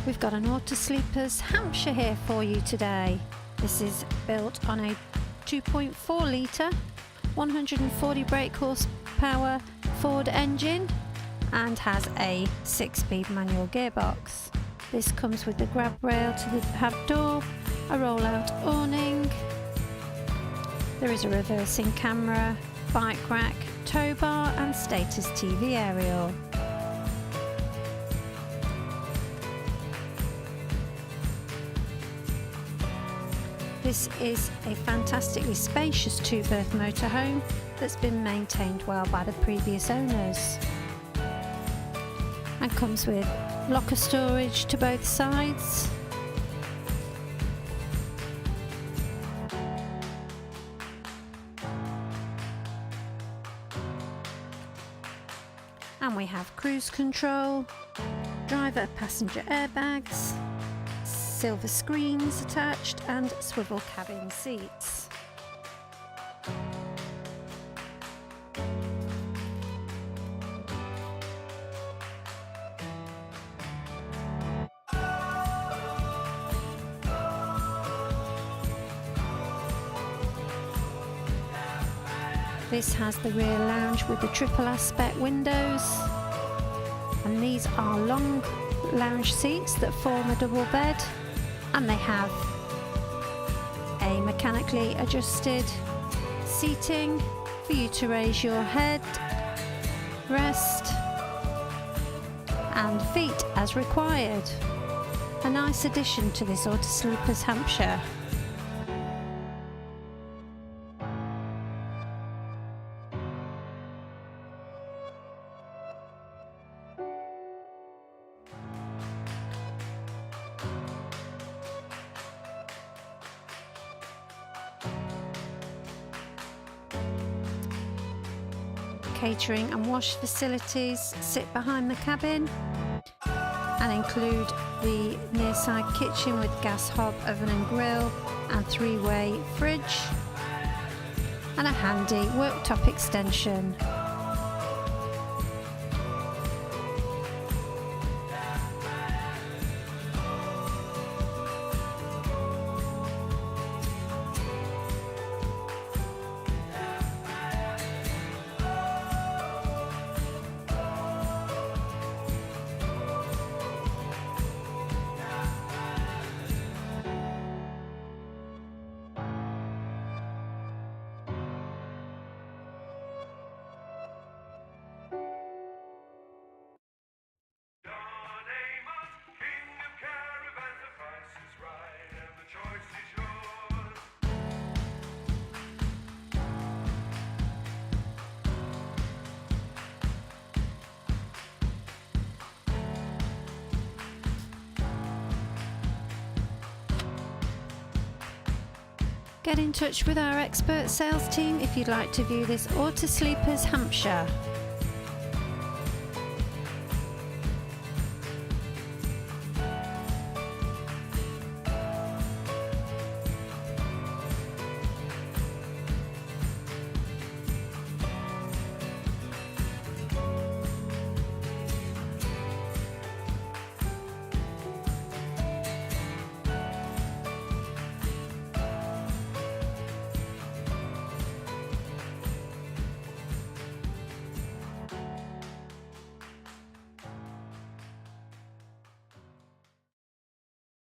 We've got an Auto-sleepers Hampshire here for you today. This is built on a 2.4 litre, 140 brake horsepower Ford engine and has a 6-speed manual gearbox. This comes with the grab rail to the pad door, a roll-out awning. There is a reversing camera, bike rack, tow bar and status TV aerial. This is a fantastically spacious 2-berth motorhome that's been maintained well by the previous owners, and comes with locker storage to both sides, and we have cruise control, driver passenger airbags, silver screens attached and swivel cabin seats. This has the rear lounge with the triple aspect windows, and these are long lounge seats that form a double bed, and they have a mechanically adjusted seating for you to raise your head, rest and feet as required. A nice addition to this Auto-sleepers Hampshire. Catering and wash facilities sit behind the cabin and include the nearside kitchen with gas hob, oven and grill and 3-way fridge, and a handy worktop extension. Get in touch with our expert sales team if you'd like to view this Auto-sleepers Hampshire.